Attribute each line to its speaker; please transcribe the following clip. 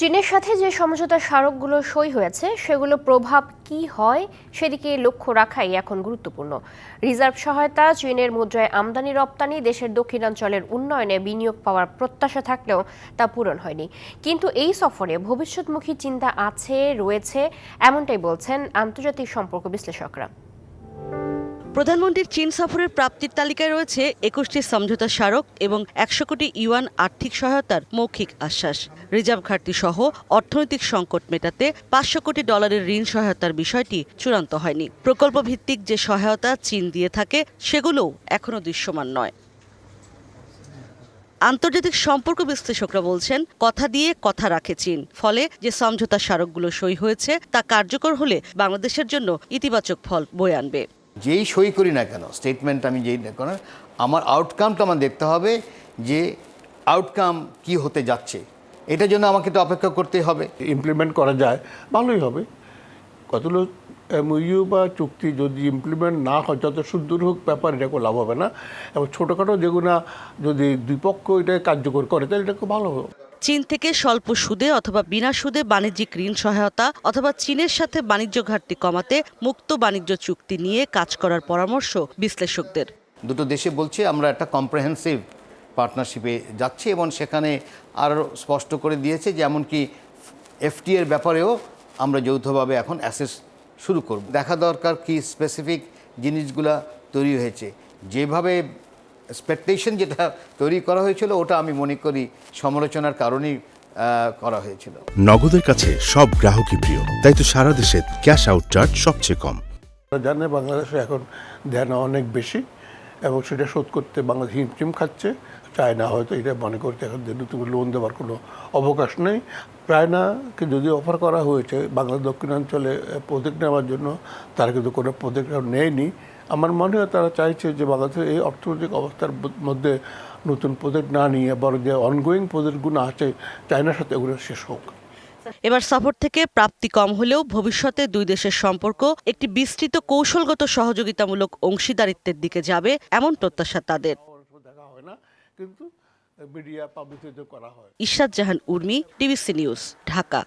Speaker 1: চীনের সাথে যে সমঝোতা স্মারকগুলো সই হয়েছে সেগুলো প্রভাব কি হয় সেদিকে লক্ষ্য রাখাই এখন গুরুত্বপূর্ণ। রিজার্ভ সহায়তা, চীনের মুদ্রায় আমদানি রপ্তানি, দেশের দক্ষিণাঞ্চলের উন্নয়নে বিনিয়োগ পাওয়ার প্রত্যাশা থাকলেও তা পূরণ হয়নি। কিন্তু এই সফরে ভবিষ্যৎমুখী চিন্তা রয়েছে এমনটাই বলছেন আন্তর্জাতিক সম্পর্ক বিশ্লেষকরা।
Speaker 2: প্রধানমন্ত্রীর চীন সফরের প্রাপ্তির তালিকায় রয়েছে ২১টি সমঝোতা স্মারক এবং ১০০ কোটি ইউয়ান আর্থিক সহায়তার মৌখিক আশ্বাস। রিজার্ভ ঘাটতি সহ অর্থনৈতিক সংকট মেটাতে $৫০০ কোটি ঋণ সহায়তার বিষয়টি চূড়ান্ত হয়নি। প্রকল্প ভিত্তিক যে সহায়তা চীন দিয়ে থাকে সেগুলোও এখনো দৃশ্যমান নয়। আন্তর্জাতিক সম্পর্ক বিশ্লেষকরা বলছেন, কথা দিয়ে কথা রাখে চীন। ফলে যে সমঝোতা স্মারকগুলো সই হয়েছে তা কার্যকর হলে বাংলাদেশের জন্য ইতিবাচক ফল বয়ে আনবে।
Speaker 3: যেই সই করি না কেন, স্টেটমেন্ট আমি যেই না কেন, আমার আউটকামটা আমার দেখতে হবে যে আউটকাম কি হতে যাচ্ছে। এটার জন্য আমাকে তো অপেক্ষা করতেই হবে।
Speaker 4: ইমপ্লিমেন্ট করা যায় ভালোই হবে। কতগুলো এমওইউ বা চুক্তি যদি ইমপ্লিমেন্ট না হয়, যত সুদূর হোক ব্যাপার, এটা কোনো লাভ হবে না। এবং ছোটোখাটো যেগুলো যদি দুই পক্ষ এটা কার্যকর করে তাহলে এটা খুব ভালো হবে।
Speaker 2: চীন থেকে স্বল্প সুদে অথবা বিনা সুদে বাণিজ্যিক ঋণ সহায়তা অথবা চীনের সাথে বাণিজ্য ঘাটতি কমাতে মুক্ত বাণিজ্য চুক্তি নিয়ে কাজ করার পরামর্শ বিশ্লেষকদের।
Speaker 3: দুটো দেশে বলছে আমরা একটা কম্প্রিহেন্সিভ পার্টনারশিপে যাচ্ছি এবং সেখানে আরও স্পষ্ট করে দিয়েছে যে এমনকি এফটি এর ব্যাপারেও আমরা যৌথভাবে এখন অ্যাসেস শুরু করব। দেখা দরকার কি স্পেসিফিক জিনিসগুলা তৈরি হয়েছে। যেভাবে এক্সপেকটেশন যেটা তৈরি করা হয়েছিল ওটা আমি মনে করি সমালোচনার কারণেই করা হয়েছিল।
Speaker 5: নগদের কাছে সব গ্রাহকই প্রিয়, তাই তো সারা দেশে ক্যাশ আউট চার্জ সবচেয়ে কম।
Speaker 4: জানে বাংলাদেশে এখন দেনা অনেক বেশি এবং সেটা শোধ করতে বাংলাদেশ হিমশিম খাচ্ছে। চায়না হয়তো এটা মনে করছে এখন নতুন লোন দেওয়ার কোনো অবকাশ নেই। চায়নাকে যদি অফার করা হয়েছে বাংলাদেশ দক্ষিণাঞ্চলে প্রজেক্ট নেওয়ার জন্য, তারা কিন্তু কোনো প্রজেক্ট নেয়নি। আমার মনে হয় তারা চাইছে যে বাংলাদেশের এই অর্থনৈতিক অবস্থার মধ্যে নতুন প্রজেক্ট না নিয়ে বরং যে অনগোয়িং প্রজেক্টগুলো আছে চায়নার সাথে ওগুলো শেষ হোক।
Speaker 2: এবার সফর থেকে প্রাপ্তি কম হলেও ভবিষ্যতে দুই দেশের সম্পর্ক একটি বিস্তৃত কৌশলগত সহযোগিতামূলক অংশীদারিত্বের দিকে যাবে এমন প্রত্যাশা তাদের। ইশরাত জাহান উর্মি, টিভিসি নিউজ, ঢাকা।